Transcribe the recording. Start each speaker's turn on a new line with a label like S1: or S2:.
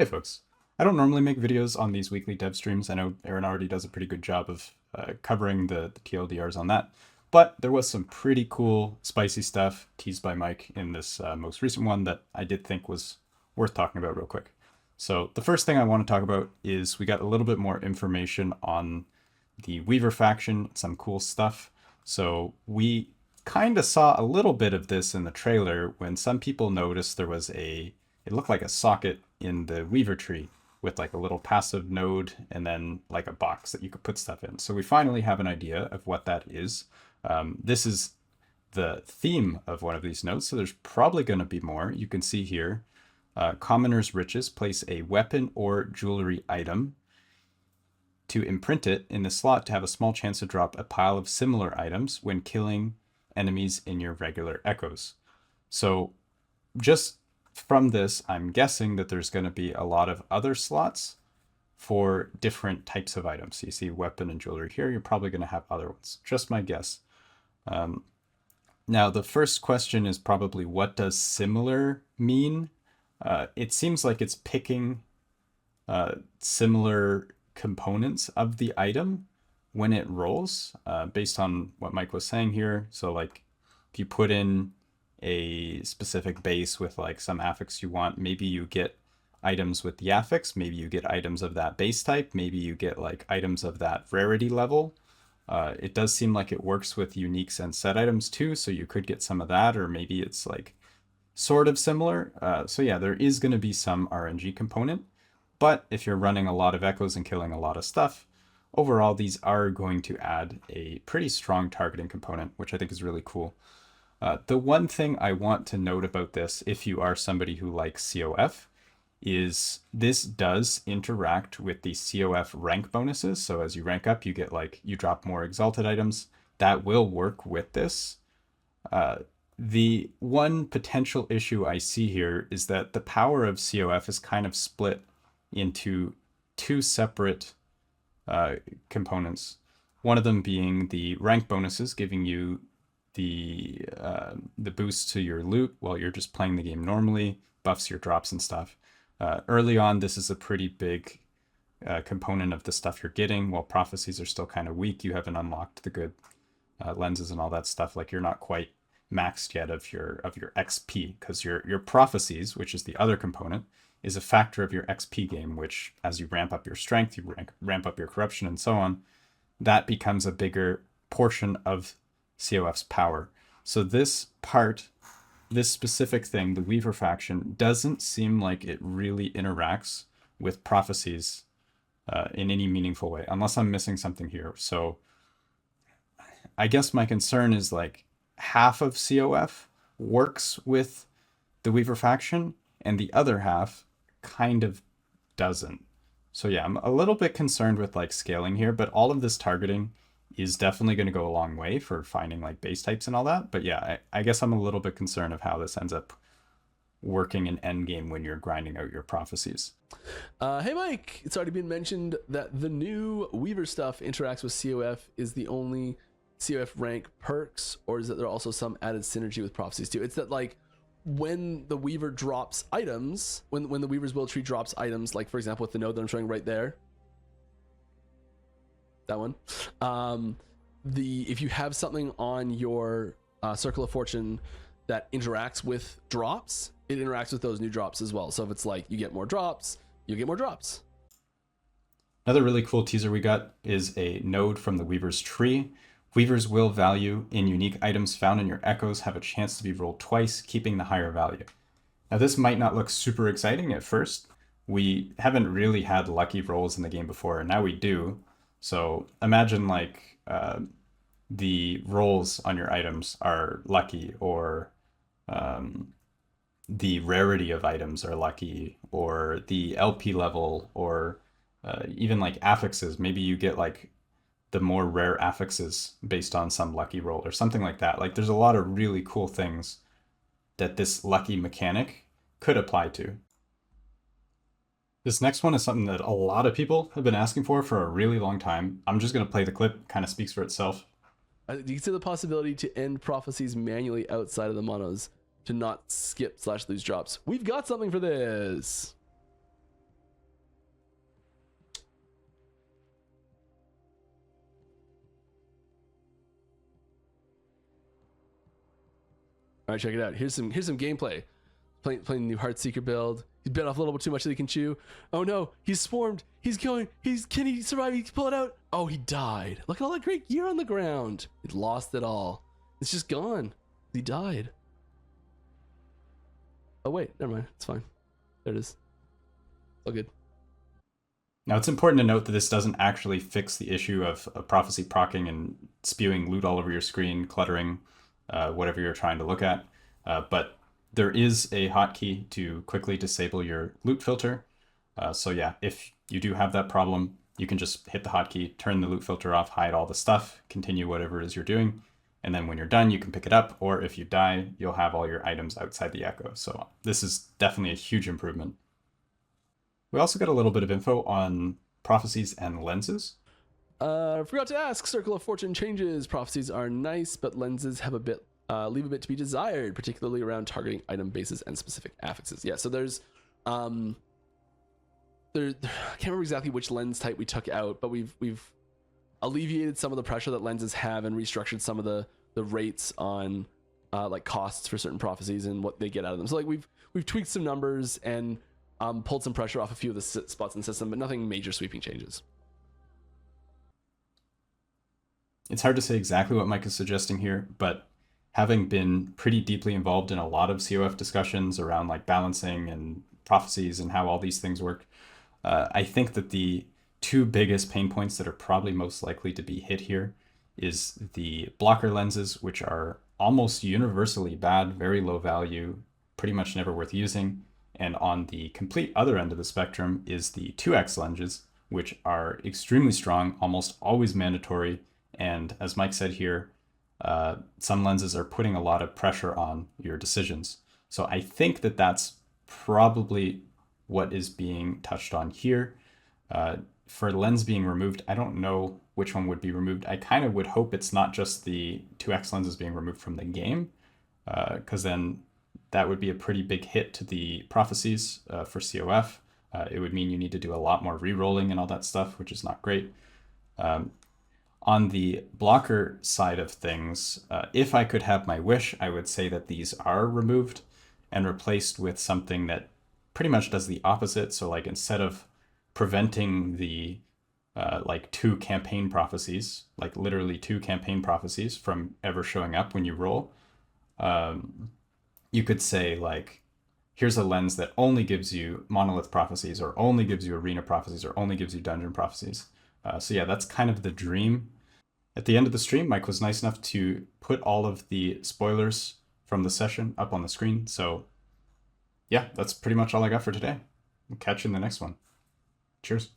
S1: Hey folks, I don't normally make videos on these weekly dev streams. I know Aaron already does a pretty good job of covering the TLDRs on that, but there was some pretty cool spicy stuff teased by Mike in this most recent one that I did think was worth talking about real quick. So the first thing I want to talk about is we got a little bit more information on the Weaver faction, some cool stuff. So we kind of saw a little bit of this in the trailer when some people noticed there was it looked like a socket in the Weaver tree with like a little passive node and then like a box that you could put stuff in. So we finally have an idea of what that is. This is the theme of one of these nodes, so there's probably going to be more. You can see here, Commoner's Riches, place a weapon or jewelry item to imprint it in the slot to have a small chance to drop a pile of similar items when killing enemies in your regular echoes. So just from this, I'm guessing that there's going to be a lot of other slots for different types of items. So you see weapon and jewelry here, you're probably going to have other ones. Just my guess. Now, the first question is probably, what does similar mean? It seems like it's picking similar components of the item when it rolls, based on what Mike was saying here. So like if you put in a specific base with like some affix you want, maybe you get items with the affix, maybe you get items of that base type, maybe you get like items of that rarity level. It does seem like it works with uniques and set items too, so you could get some of that, or maybe it's like sort of similar. So yeah, there is going to be some RNG component, but if you're running a lot of echoes and killing a lot of stuff, overall these are going to add a pretty strong targeting component, which I think is really cool. The one thing I want to note about this, if you are somebody who likes COF, is this does interact with the COF rank bonuses. So as you rank up, you get like, you drop more exalted items. That will work with this. The one potential issue I see here is that the power of COF is kind of split into two separate components. One of them being the rank bonuses, giving you the boost to your loot while you're just playing the game normally, buffs your drops and stuff. Early on, this is a pretty big component of the stuff you're getting. While prophecies are still kind of weak, you haven't unlocked the good lenses and all that stuff. Like you're not quite maxed yet of your XP, because your prophecies, which is the other component, is a factor of your XP game, which as you ramp up your strength, you ramp up your corruption and so on, that becomes a bigger portion of COF's power. So this part, this specific thing, the Weaver faction, doesn't seem like it really interacts with prophecies in any meaningful way, unless I'm missing something here. So I guess my concern is like half of COF works with the Weaver faction and the other half kind of doesn't. So yeah, I'm a little bit concerned with like scaling here, but all of this targeting is definitely going to go a long way for finding like base types and all that. But yeah, I guess I'm a little bit concerned of how this ends up working in endgame when you're grinding out your prophecies.
S2: Hey Mike, it's already been mentioned that the new Weaver stuff interacts with COF. Is the only COF rank perks, or is that there also some added synergy with prophecies too? It's that like when the Weaver drops items, when the Weaver's will tree drops items, like for example with the node that I'm showing right there, that one, if you have something on your circle of fortune that interacts with drops, it interacts with those new drops as well. So if it's like you get more drops, you get more drops.
S1: Another really cool teaser we got is a node from the Weaver's tree. Weaver's will value in unique items found in your echoes have a chance to be rolled twice, keeping the higher value. Now this might not look super exciting at first. We haven't really had lucky rolls in the game before, and now we do. So imagine like the rolls on your items are lucky, or the rarity of items are lucky, or the LP level, or even like affixes. Maybe you get like the more rare affixes based on some lucky roll or something like that. Like there's a lot of really cool things that this lucky mechanic could apply to. This next one is something that a lot of people have been asking for a really long time. I'm just going to play the clip, kind of speaks for itself.
S2: Do you consider the possibility to end prophecies manually outside of the monos to not skip/lose drops? We've got something for this. All right, check it out. Here's some gameplay. Playing the new Heartseeker build. He's bit off a little bit too much that he can chew. Oh no, he's swarmed. He's going. Can he survive? He can pull it out. Oh, he died. Look at all that great gear on the ground. He lost it all. It's just gone. He died. Oh wait, never mind. It's fine. There it is. All good.
S1: Now, it's important to note that this doesn't actually fix the issue of prophecy procking and spewing loot all over your screen, cluttering whatever you're trying to look at. But there is a hotkey to quickly disable your loot filter. So yeah, if you do have that problem, you can just hit the hotkey, turn the loot filter off, hide all the stuff, continue whatever it is you're doing. And then when you're done, you can pick it up. Or if you die, you'll have all your items outside the echo. So this is definitely a huge improvement. We also got a little bit of info on prophecies and lenses.
S2: Forgot to ask. Circle of Fortune changes. Prophecies are nice, but lenses have leave a bit to be desired, particularly around targeting item bases and specific affixes. Yeah, so there's I can't remember exactly which lens type we took out, but we've alleviated some of the pressure that lenses have and restructured some of the rates on like costs for certain prophecies and what they get out of them. So like we've tweaked some numbers and pulled some pressure off a few of the spots in the system, but nothing major sweeping changes.
S1: It's hard to say exactly what Mike is suggesting here, but having been pretty deeply involved in a lot of COF discussions around like balancing and prophecies and how all these things work, I think that the two biggest pain points that are probably most likely to be hit here is the blocker lenses, which are almost universally bad, very low value, pretty much never worth using. And on the complete other end of the spectrum is the 2x lenses, which are extremely strong, almost always mandatory. And as Mike said here, some lenses are putting a lot of pressure on your decisions. So I think that that's probably what is being touched on here. For lens being removed, I don't know which one would be removed. I kind of would hope it's not just the 2x lenses being removed from the game, because then that would be a pretty big hit to the prophecies for COF. It would mean you need to do a lot more re-rolling and all that stuff, which is not great. On the blocker side of things, if I could have my wish, I would say that these are removed and replaced with something that pretty much does the opposite. So like instead of preventing the like 2 campaign prophecies, like literally 2 campaign prophecies from ever showing up when you roll, you could say like, here's a lens that only gives you monolith prophecies or only gives you arena prophecies or only gives you dungeon prophecies. So yeah, that's kind of the dream. At the end of the stream, Mike was nice enough to put all of the spoilers from the session up on the screen. So yeah, that's pretty much all I got for today. We'll catch you in the next one. Cheers.